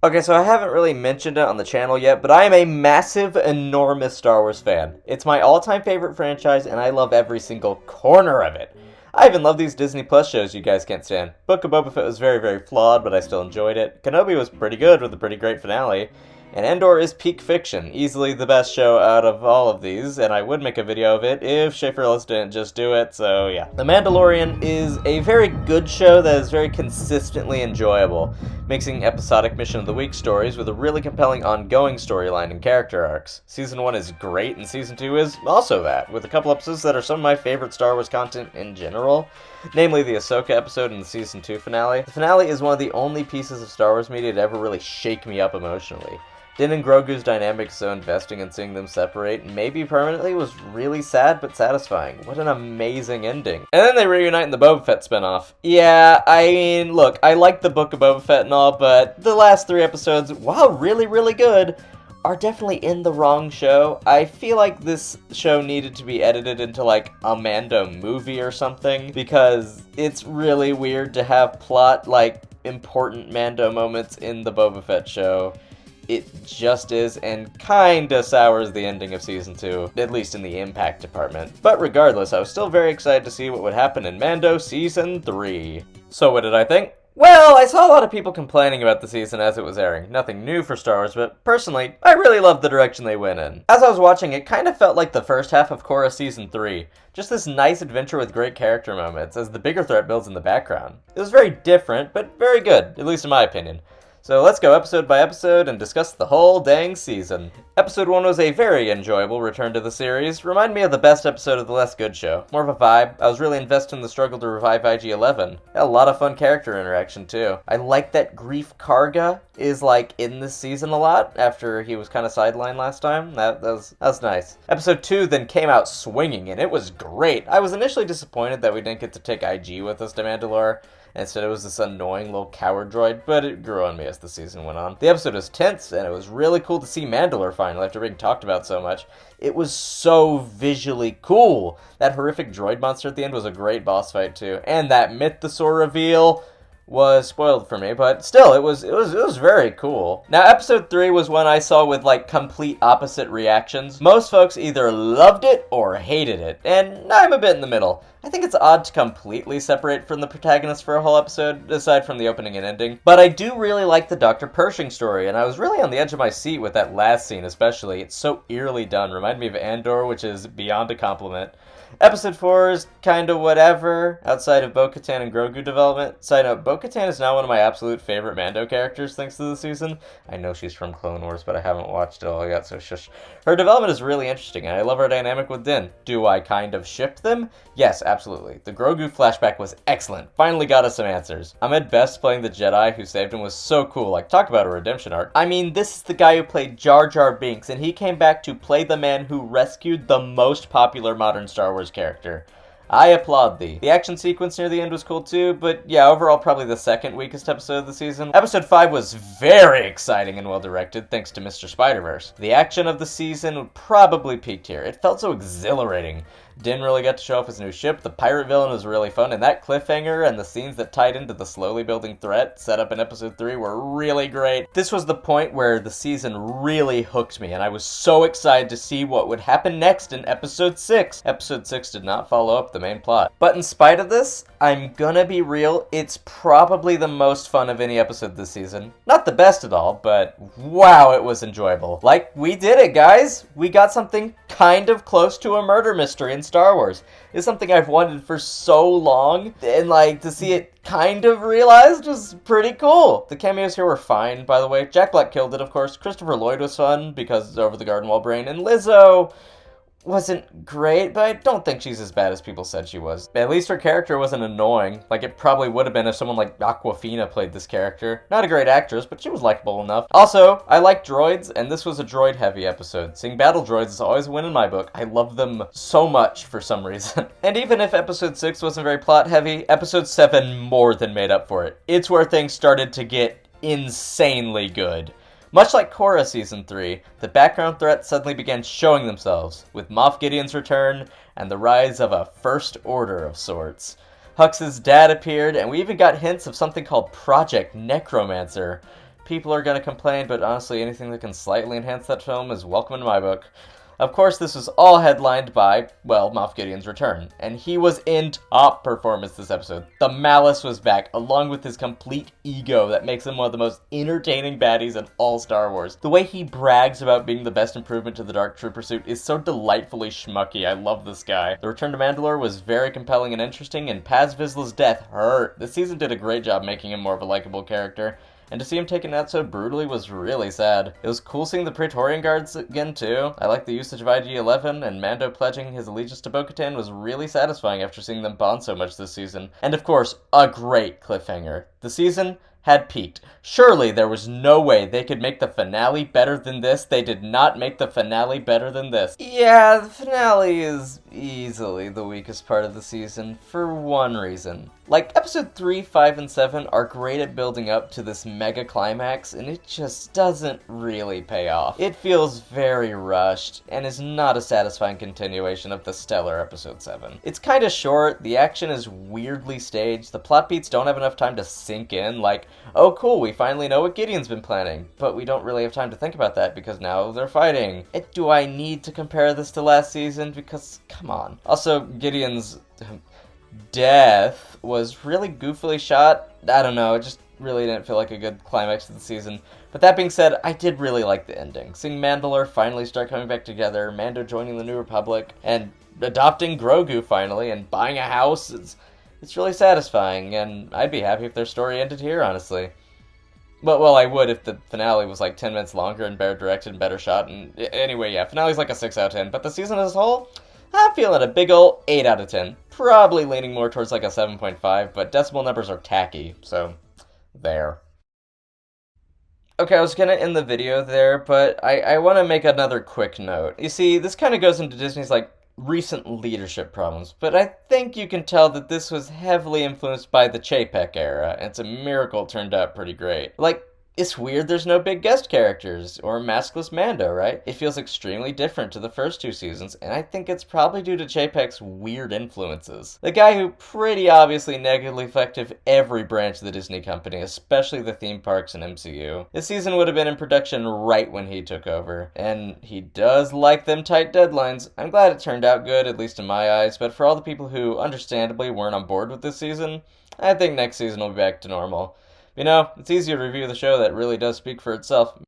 Okay, so I haven't really mentioned it on the channel yet, but I am a massive, enormous Star Wars fan. It's my all-time favorite franchise, and I love every single corner of it. I even love these Disney Plus shows you guys can't stand. Book of Boba Fett was very, very flawed, but I still enjoyed it. Kenobi was pretty good with a pretty great finale. And Endor is peak fiction, easily the best show out of all of these, and I would make a video of it if Schaefer Ellis didn't just do it, so yeah. The Mandalorian is a very good show that is very consistently enjoyable, mixing episodic Mission of the Week stories with a really compelling ongoing storyline and character arcs. Season 1 is great, and Season 2 is also that, with a couple episodes that are some of my favorite Star Wars content in general, namely the Ahsoka episode and the Season 2 finale. The finale is one of the only pieces of Star Wars media to ever really shake me up emotionally. Din and Grogu's dynamic so investing in seeing them separate, maybe permanently, was really sad but satisfying. What an amazing ending. And then they reunite in the Boba Fett spinoff. Yeah, I mean, look, I like the Book of Boba Fett and all, but the last 3 episodes, while really, really good, are definitely in the wrong show. I feel like this show needed to be edited into like a Mando movie or something, because it's really weird to have plot, like, important Mando moments in the Boba Fett show. It just is, and kinda sours the ending of Season 2, at least in the impact department. But regardless, I was still very excited to see what would happen in Mando Season 3. So what did I think? Well, I saw a lot of people complaining about the season as it was airing. Nothing new for Star Wars, but personally, I really loved the direction they went in. As I was watching, it kind of felt like the first half of Korra Season 3. Just this nice adventure with great character moments, as the bigger threat builds in the background. It was very different, but very good, at least in my opinion. So let's go episode by episode and discuss the whole dang season. Episode 1 was a very enjoyable return to the series. Reminded me of the best episode of The Less Good Show. More of a vibe. I was really invested in the struggle to revive IG-11. Had a lot of fun character interaction too. I like that Grief Karga is like in this season a lot after he was kind of sidelined last time. That was nice. Episode 2 then came out swinging and it was great. I was initially disappointed that we didn't get to take IG with us to Mandalore. Instead, it was this annoying little coward droid, but it grew on me as the season went on. The episode was tense, and it was really cool to see Mandalore finally after being talked about so much. It was so visually cool. That horrific droid monster at the end was a great boss fight too, and that Mythosaur reveal was spoiled for me, but still, it was very cool. Now, episode 3 was one I saw with like complete opposite reactions. Most folks either loved it or hated it, and I'm a bit in the middle. I think it's odd to completely separate from the protagonist for a whole episode, aside from the opening and ending. But I do really like the Dr. Pershing story, and I was really on the edge of my seat with that last scene especially. It's so eerily done. Reminded me of Andor, which is beyond a compliment. Episode 4 is kinda whatever, outside of Bo-Katan and Grogu development. Side note, Bo-Katan is now one of my absolute favorite Mando characters thanks to the season. I know she's from Clone Wars, but I haven't watched it all yet, so shush. Her development is really interesting, and I love her dynamic with Din. Do I kind of ship them? Yes, absolutely. The Grogu flashback was excellent. Finally got us some answers. Ahmed Best playing the Jedi who saved him was so cool, like talk about a redemption arc. I mean, this is the guy who played Jar Jar Binks, and he came back to play the man who rescued the most popular modern Star Wars character. I applaud thee. The action sequence near the end was cool too, but yeah, overall probably the second weakest episode of the season. Episode 5 was very exciting and well directed thanks to Mr. Spider-Verse. The action of the season probably peaked here. It felt so exhilarating. Din really got to show off his new ship, the pirate villain was really fun, and that cliffhanger and the scenes that tied into the slowly building threat set up in episode 3 were really great. This was the point where the season really hooked me, and I was so excited to see what would happen next in episode 6. Episode 6 did not follow up the main plot. But in spite of this, I'm gonna be real, it's probably the most fun of any episode this season. Not the best at all, but wow, it was enjoyable. Like, we did it, guys! We got something kind of close to a murder mystery in Star Wars. It's something I've wanted for so long, and like, to see it kind of realized was pretty cool. The cameos here were fine, by the way. Jack Black killed it, of course. Christopher Lloyd was fun, because Over the Garden Wall brain, and Lizzo wasn't great, but I don't think she's as bad as people said she was. At least her character wasn't annoying, like it probably would have been if someone like Aquafina played this character. Not a great actress, but she was likable enough. Also, I like droids, and this was a droid-heavy episode. Seeing battle droids is always a win in my book. I love them so much for some reason. And even if episode 6 wasn't very plot-heavy, episode 7 more than made up for it. It's where things started to get insanely good. Much like Korra Season 3, the background threats suddenly began showing themselves, with Moff Gideon's return and the rise of a First Order of sorts. Hux's dad appeared, and we even got hints of something called Project Necromancer. people are going to complain, but honestly, anything that can slightly enhance that film is welcome in my book. Of course, this was all headlined by, well, Moff Gideon's return, and he was in top performance this episode. The malice was back, along with his complete ego that makes him one of the most entertaining baddies in all Star Wars. The way he brags about being the best improvement to the Dark Trooper suit is so delightfully schmucky. I love this guy. The return to Mandalore was very compelling and interesting, and Paz Vizsla's death hurt. This season did a great job making him more of a likable character. And to see him taken out so brutally was really sad. It was cool seeing the Praetorian Guards again, too. I like the usage of IG-11, and Mando pledging his allegiance to Bo-Katan was really satisfying after seeing them bond so much this season. And of course, a great cliffhanger. The season had peaked. Surely there was no way they could make the finale better than this. They did not make the finale better than this. Yeah, the finale is easily the weakest part of the season, for one reason. Like, episode 3, 5, and 7 are great at building up to this mega climax, and it just doesn't really pay off. It feels very rushed, and is not a satisfying continuation of the stellar episode 7. It's kinda short, the action is weirdly staged, the plot beats don't have enough time to sink in, like, oh cool, we finally know what Gideon's been planning, but we don't really have time to think about that because now they're fighting. Do I need to compare this to last season? Because, come on. Also, Gideon's death was really goofily shot. I don't know, it just really didn't feel like a good climax to the season. But that being said, I did really like the ending. Seeing Mandalore finally start coming back together, Mando joining the New Republic, and adopting Grogu finally, and buying a house, it's really satisfying, and I'd be happy if their story ended here, honestly. Well, I would if the finale was like 10 minutes longer and better directed and better shot, and anyway, yeah, finale's like a 6 out of 10, but the season as a whole, I'm feeling a big ol' 8 out of 10. Probably leaning more towards like a 7.5, but decimal numbers are tacky, so there. Okay, I was gonna end the video there, but I want to make another quick note. You see, this kind of goes into Disney's like recent leadership problems, but I think you can tell that this was heavily influenced by the Chapek era, and it's a miracle it turned out pretty great. Like, it's weird there's no big guest characters, or maskless Mando, right? It feels extremely different to the first 2 seasons, and I think it's probably due to Chapek's weird influences. The guy who pretty obviously negatively affected every branch of the Disney company, especially the theme parks and MCU. This season would have been in production right when he took over, and he does like them tight deadlines. I'm glad it turned out good, at least in my eyes, but for all the people who understandably weren't on board with this season, I think next season will be back to normal. You know, it's easier to review the show that really does speak for itself.